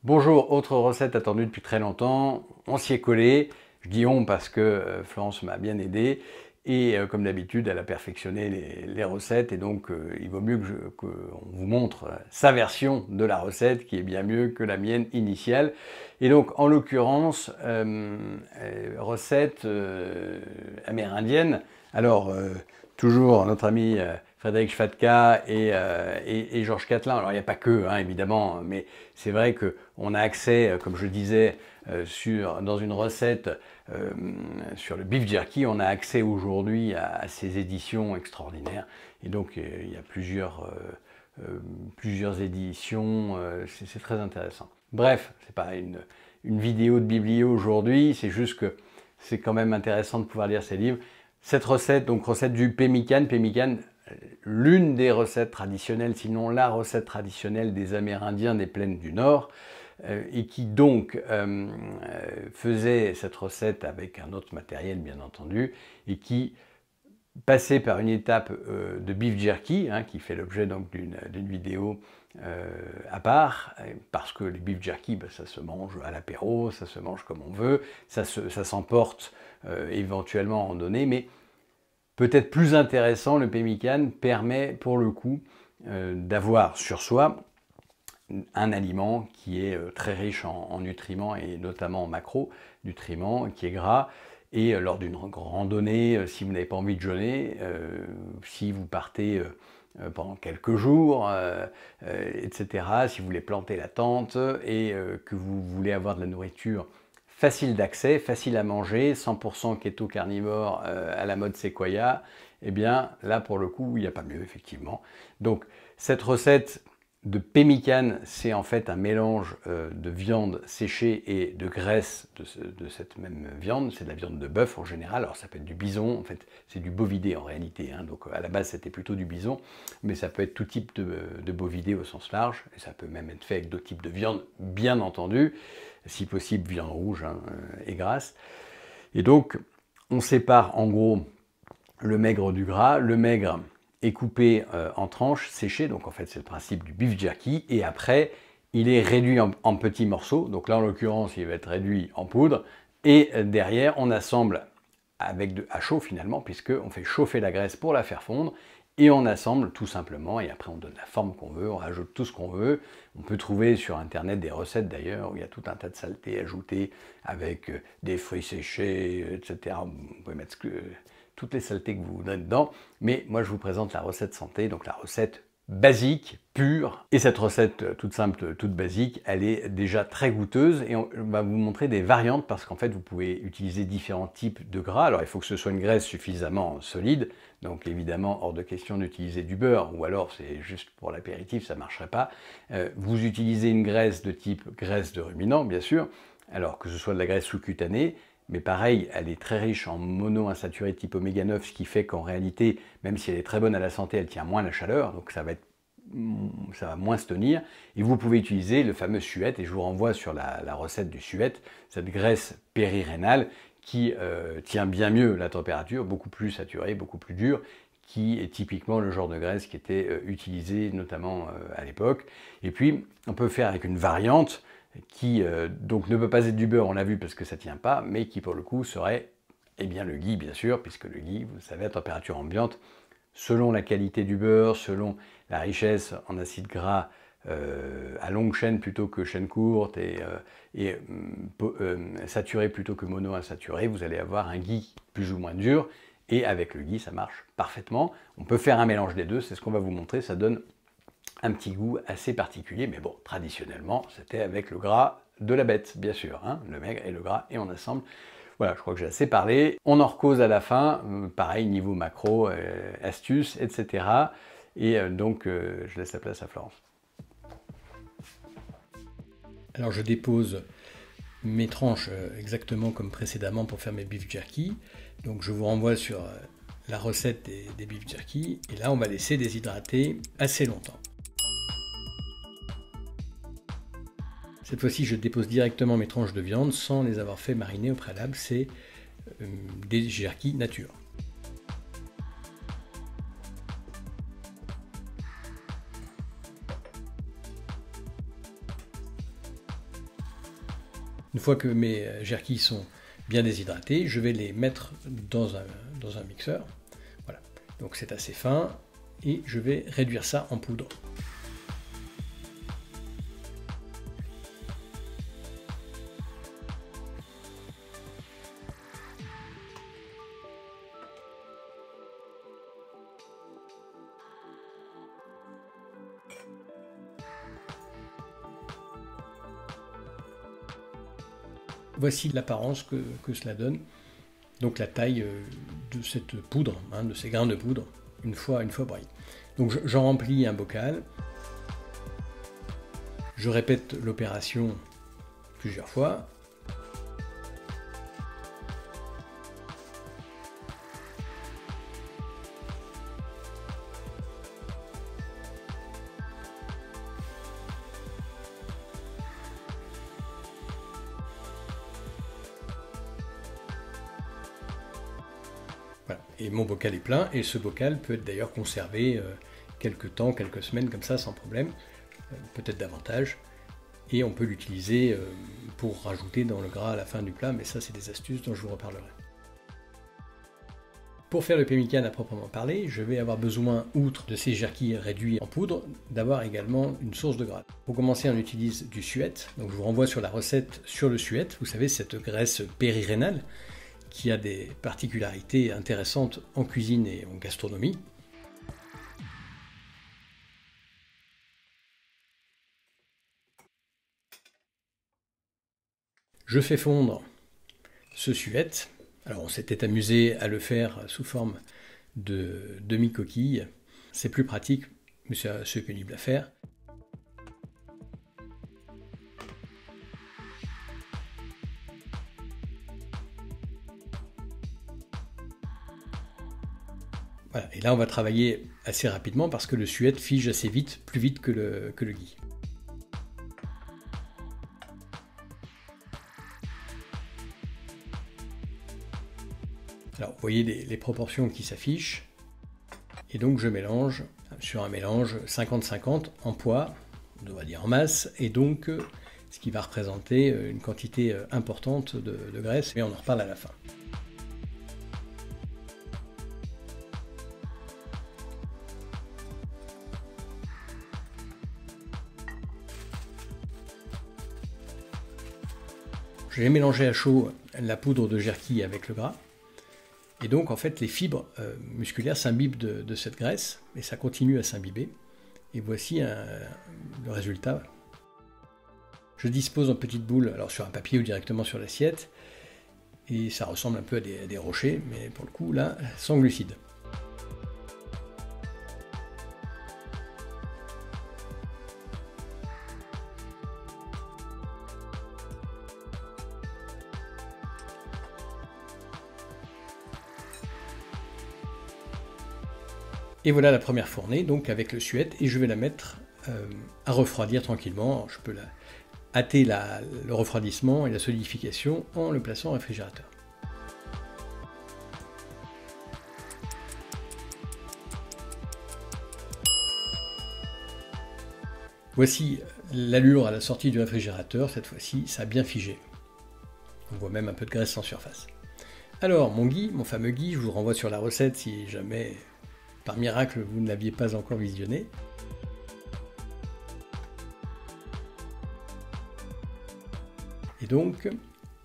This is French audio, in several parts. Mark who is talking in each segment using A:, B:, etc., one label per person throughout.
A: Bonjour, autre recette attendue depuis très longtemps, on s'y est collé, je dis on parce que Florence m'a bien aidé et comme d'habitude elle a perfectionné les recettes et donc il vaut mieux qu'on vous montre sa version de la recette qui est bien mieux que la mienne initiale. Et donc en l'occurrence, recette amérindienne. Alors toujours notre ami Frédéric Chvatka et Georges Catlin. Alors il n'y a pas que, hein, évidemment, mais c'est vrai qu'on a accès, comme je disais, dans une recette sur le beef jerky, on a accès aujourd'hui à ces éditions extraordinaires. Et donc il y a plusieurs éditions, c'est très intéressant. Bref, c'est pas une vidéo de biblio aujourd'hui, c'est juste que c'est quand même intéressant de pouvoir lire ces livres. Cette recette, donc recette du pemmican, l'une des recettes traditionnelles, sinon la recette traditionnelle des Amérindiens des plaines du Nord, et qui donc faisait cette recette avec un autre matériel bien entendu, et qui passait par une étape de beef jerky, hein, qui fait l'objet donc d'une vidéo à part, parce que les beef jerky, ben, ça se mange à l'apéro, ça se mange comme on veut, ça s'emporte éventuellement en randonnée, mais peut-être plus intéressant, le pemmican permet pour le coup d'avoir sur soi un aliment qui est très riche en nutriments et notamment en macronutriments, qui est gras. Et lors d'une randonnée, si vous n'avez pas envie de jeûner, si vous partez pendant quelques jours, etc., si vous voulez planter la tente et que vous voulez avoir de la nourriture facile d'accès, facile à manger, 100% keto carnivore à la mode Sequoia, eh bien là pour le coup il n'y a pas mieux effectivement. Donc cette recette de pemmican, c'est en fait un mélange de viande séchée et de graisse de cette même viande. C'est de la viande de bœuf en général, alors ça peut être du bison, en fait c'est du bovidé en réalité, hein. Donc à la base c'était plutôt du bison, mais ça peut être tout type de bovidé au sens large, et ça peut même être fait avec d'autres types de viande, bien entendu, si possible viande rouge, hein, et grasse. Et donc on sépare en gros le maigre du gras. Le maigre est coupé en tranches séchées, donc en fait c'est le principe du beef jerky, et après il est réduit en petits morceaux, donc là en l'occurrence il va être réduit en poudre, et derrière on assemble à chaud finalement, puisqu'on fait chauffer la graisse pour la faire fondre, et on assemble tout simplement, et après on donne la forme qu'on veut, on rajoute tout ce qu'on veut. On peut trouver sur internet des recettes d'ailleurs, où il y a tout un tas de saletés ajoutées, avec des fruits séchés, etc. Vous pouvez mettre toutes les saletés que vous voudrez dedans, mais moi je vous présente la recette santé, donc la recette basique, pure. Et cette recette toute simple, toute basique, elle est déjà très goûteuse, et on va vous montrer des variantes, parce qu'en fait vous pouvez utiliser différents types de gras. Alors il faut que ce soit une graisse suffisamment solide, donc évidemment hors de question d'utiliser du beurre, ou alors c'est juste pour l'apéritif, ça ne marcherait pas. Vous utilisez une graisse de type graisse de ruminant, bien sûr, alors que ce soit de la graisse sous-cutanée, mais pareil, elle est très riche en monoinsaturés type oméga 9, ce qui fait qu'en réalité, même si elle est très bonne à la santé, elle tient moins la chaleur, donc ça va moins se tenir. Et vous pouvez utiliser le fameux suette, et je vous renvoie sur la recette du suette, cette graisse périrénale qui tient bien mieux la température, beaucoup plus saturée, beaucoup plus dure, qui est typiquement le genre de graisse qui était utilisé notamment à l'époque. Et puis, on peut faire avec une variante qui donc ne peut pas être du beurre, on l'a vu parce que ça ne tient pas, mais qui pour le coup serait eh bien, le ghee bien sûr, puisque le ghee, vous savez, à température ambiante, selon la qualité du beurre, selon la richesse en acides gras à longue chaîne plutôt que chaîne courte, et saturé plutôt que monoinsaturé, vous allez avoir un ghee plus ou moins dur, et avec le ghee ça marche parfaitement. On peut faire un mélange des deux, c'est ce qu'on va vous montrer, ça donne un petit goût assez particulier, mais bon, traditionnellement, c'était avec le gras de la bête, bien sûr, hein, le maigre et le gras, et on assemble. Voilà, je crois que j'ai assez parlé. On en recose à la fin, pareil, niveau macro, astuces, etc. Et donc, je laisse la place à Florence.
B: Alors, je dépose mes tranches exactement comme précédemment pour faire mes beef jerky. Donc, je vous renvoie sur la recette des beef jerky. Et là, on va laisser déshydrater assez longtemps. Cette fois-ci, je dépose directement mes tranches de viande sans les avoir fait mariner au préalable. C'est des jerky nature. Une fois que mes jerkis sont bien déshydratés, je vais les mettre dans un mixeur. Voilà. Donc c'est assez fin et je vais réduire ça en poudre. Voici l'apparence que cela donne, donc la taille de cette poudre, de ces grains de poudre, une fois broyés. Donc j'en remplis un bocal, je répète l'opération plusieurs fois. Voilà. Et mon bocal est plein, et ce bocal peut être d'ailleurs conservé quelques temps, quelques semaines comme ça sans problème, peut-être davantage, et on peut l'utiliser pour rajouter dans le gras à la fin du plat, mais ça c'est des astuces dont je vous reparlerai. Pour faire le pemmican à proprement parler, je vais avoir besoin, outre de ces jerkis réduits en poudre, d'avoir également une source de gras. Pour commencer, on utilise du suet, donc je vous renvoie sur la recette sur le suet, vous savez cette graisse périrénale, qui a des particularités intéressantes en cuisine et en gastronomie. Je fais fondre ce suet. Alors on s'était amusé à le faire sous forme de demi-coquille. C'est plus pratique, mais c'est assez pénible à faire. Voilà. Et là, on va travailler assez rapidement parce que le suet fige assez vite, plus vite que le ghee. Alors, vous voyez les proportions qui s'affichent. Et donc, je mélange sur un mélange 50-50 en poids, on va dire en masse, et donc ce qui va représenter une quantité importante de graisse, mais on en reparle à la fin. J'ai mélangé à chaud la poudre de jerky avec le gras. Et donc, en fait, les fibres musculaires s'imbibent de cette graisse, et ça continue à s'imbiber. Et voici le résultat. Je dispose en petites boules, alors sur un papier ou directement sur l'assiette, et ça ressemble un peu à des rochers, mais pour le coup, là, sans glucides. Et voilà la première fournée, donc avec le suet, et je vais la mettre à refroidir tranquillement. Alors, je peux hâter le refroidissement et la solidification en le plaçant au réfrigérateur. Voici l'allure à la sortie du réfrigérateur, cette fois-ci ça a bien figé. On voit même un peu de graisse en surface. Alors mon ghee, mon fameux ghee, je vous renvoie sur la recette si jamais par miracle vous ne l'aviez pas encore visionné. Et donc,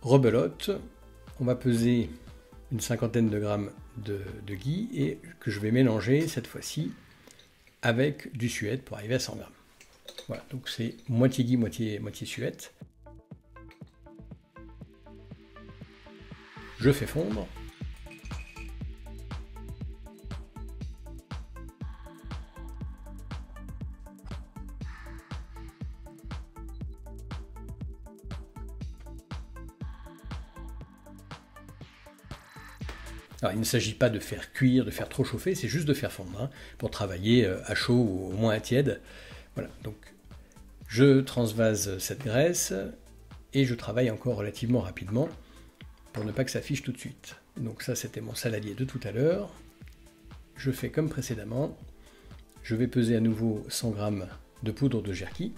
B: rebelote, on va peser une cinquantaine de grammes de ghee et que je vais mélanger cette fois-ci avec du suet pour arriver à 100 grammes. Voilà, donc c'est moitié ghee, moitié suet. Je fais fondre. Alors, il ne s'agit pas de faire cuire, de faire trop chauffer, c'est juste de faire fondre, pour travailler à chaud ou au moins à tiède. Voilà, donc je transvase cette graisse et je travaille encore relativement rapidement pour ne pas que ça fiche tout de suite. Donc ça, c'était mon saladier de tout à l'heure. Je fais comme précédemment. Je vais peser à nouveau 100 g de poudre de jerky.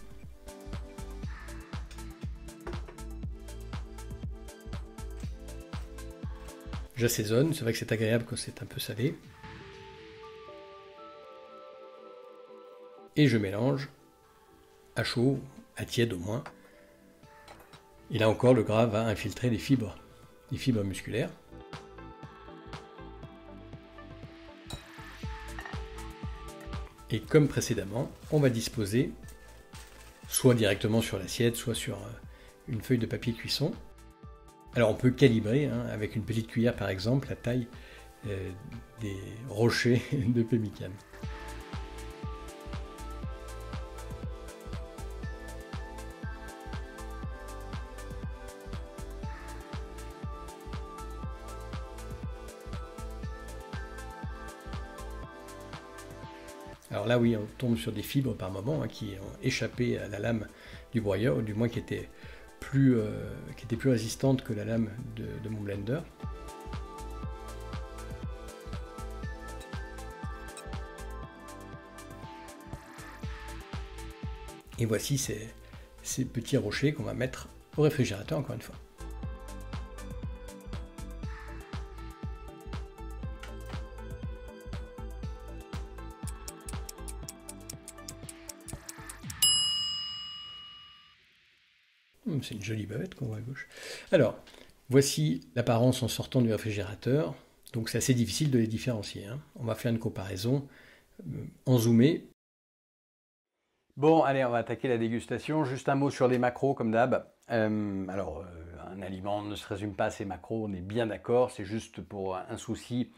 B: J'assaisonne, c'est vrai que c'est agréable quand c'est un peu salé. Et je mélange à chaud, à tiède au moins. Et là encore, le gras va infiltrer les fibres musculaires. Et comme précédemment, on va disposer soit directement sur l'assiette, soit sur une feuille de papier cuisson. Alors on peut calibrer, avec une petite cuillère par exemple, la taille des rochers de pemmican. Alors là oui, on tombe sur des fibres par moment qui ont échappé à la lame du broyeur, ou du moins qui étaient plus résistantes que la lame de mon blender. Et voici ces petits rochers qu'on va mettre au réfrigérateur encore une fois. C'est une jolie bavette qu'on voit à gauche. Alors, voici l'apparence en sortant du réfrigérateur. Donc c'est assez difficile de les différencier. On va faire une comparaison en zoomé.
A: Bon, allez, on va attaquer la dégustation. Juste un mot sur les macros, comme d'hab. Un aliment ne se résume pas à ses macros, on est bien d'accord. C'est juste pour un souci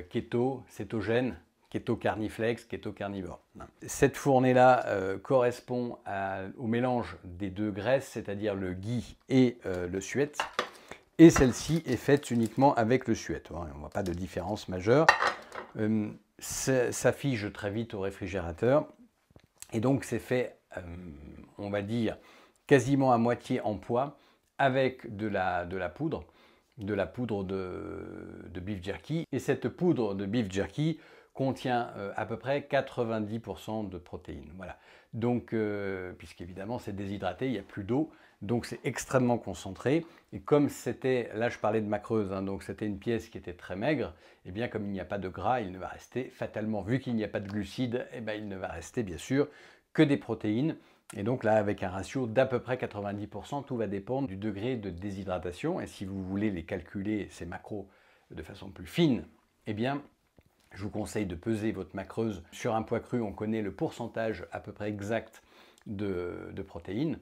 A: keto, cétogène, keto carniflex, keto carnivore. Cette fournée-là correspond au mélange des deux graisses, c'est-à-dire le ghee et le suet. Et celle-ci est faite uniquement avec le suet. On ne voit pas de différence majeure. Ça fige très vite au réfrigérateur. Et donc c'est fait, on va dire, quasiment à moitié en poids avec de la poudre de beef jerky. Et cette poudre de beef jerky contient à peu près 90% de protéines. Voilà. Donc, puisqu'évidemment c'est déshydraté, il n'y a plus d'eau, donc c'est extrêmement concentré. Et comme c'était, là je parlais de ma creuse, donc c'était une pièce qui était très maigre, et bien comme il n'y a pas de gras, il ne va rester fatalement, vu qu'il n'y a pas de glucides, il ne va rester bien sûr que des protéines. Et donc là, avec un ratio d'à peu près 90%, tout va dépendre du degré de déshydratation. Et si vous voulez les calculer, ces macros, de façon plus fine, eh bien, je vous conseille de peser votre macreuse. Sur un poids cru, on connaît le pourcentage à peu près exact de protéines,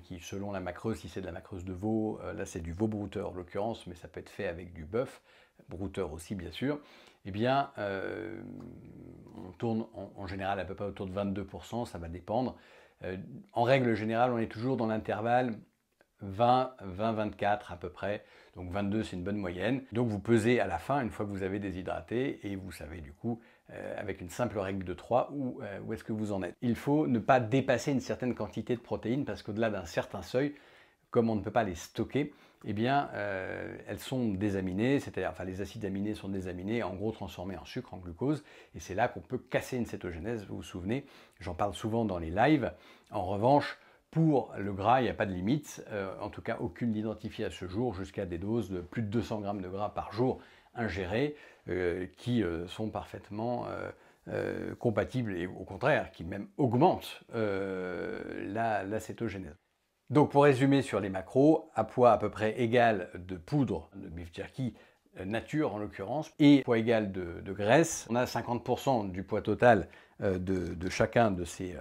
A: qui selon la macreuse, si c'est de la macreuse de veau, là c'est du veau brouteur en l'occurrence, mais ça peut être fait avec du bœuf, brouteur aussi bien sûr, eh bien on tourne en général à peu près autour de 22%, ça va dépendre. En règle générale, on est toujours dans l'intervalle 20-24 à peu près, donc 22 c'est une bonne moyenne. Donc vous pesez à la fin, une fois que vous avez déshydraté, et vous savez du coup, avec une simple règle de 3, où est-ce que vous en êtes. Il faut ne pas dépasser une certaine quantité de protéines, parce qu'au-delà d'un certain seuil, comme on ne peut pas les stocker, eh bien elles sont désaminées, c'est-à-dire les acides aminés sont désaminés, en gros transformés en sucre, en glucose, et c'est là qu'on peut casser une cétogénèse, vous vous souvenez, j'en parle souvent dans les lives. En revanche, pour le gras, il n'y a pas de limite, en tout cas aucune identifiée à ce jour, jusqu'à des doses de plus de 200 grammes de gras par jour ingérés, qui sont parfaitement compatibles et au contraire, qui même augmentent la cétogénèse. Donc pour résumer sur les macros, à poids à peu près égal de poudre de beef jerky, nature en l'occurrence, et poids égal de graisse, on a 50% du poids total de chacun de ces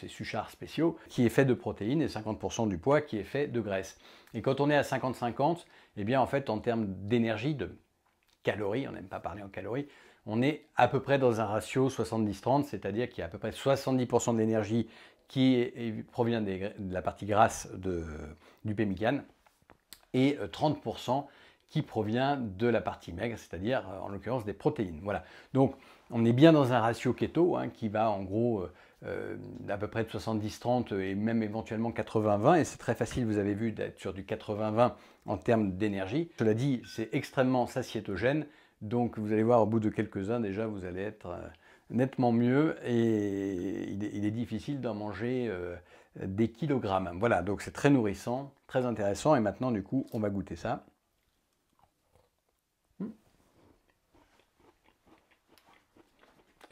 A: suchards spéciaux qui est fait de protéines et 50% du poids qui est fait de graisse. Et quand on est à 50-50, eh bien en fait en termes d'énergie, de calories, on n'aime pas parler en calories, on est à peu près dans un ratio 70-30, c'est-à-dire qu'il y a à peu près 70% de l'énergie qui provient de la partie grasse du pemmican et 30% qui provient de la partie maigre, c'est-à-dire en l'occurrence des protéines. Voilà. Donc on est bien dans un ratio keto qui va en gros à peu près de 70-30 et même éventuellement 80-20, et c'est très facile, vous avez vu, d'être sur du 80-20 en termes d'énergie. Cela dit, c'est extrêmement satiétogène, donc vous allez voir au bout de quelques-uns déjà, vous allez être nettement mieux, et il est difficile d'en manger des kilogrammes. Voilà, donc c'est très nourrissant, très intéressant, et maintenant du coup on va goûter ça.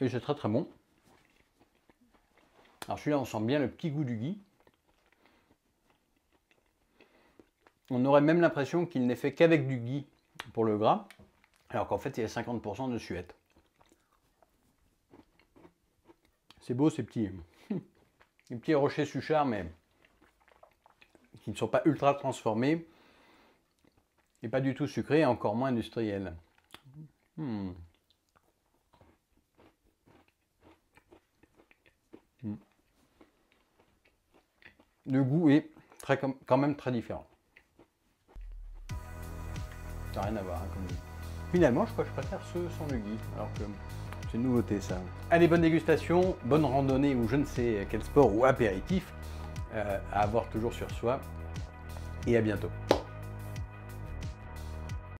A: Et c'est très très bon. Alors celui-là, on sent bien le petit goût du gui. On aurait même l'impression qu'il n'est fait qu'avec du gui pour le gras, alors qu'en fait il y a 50% de suette. C'est beau ces petits rochers Suchard, mais qui ne sont pas ultra transformés et pas du tout sucrés, encore moins industriels. Le goût est quand même très différent. Ça n'a rien à voir, hein, comme dit. Finalement, je crois que je préfère ceux sans le gui, alors que c'est une nouveauté ça. Allez, bonne dégustation, bonne randonnée ou je ne sais quel sport ou apéritif à avoir toujours sur soi. Et à bientôt.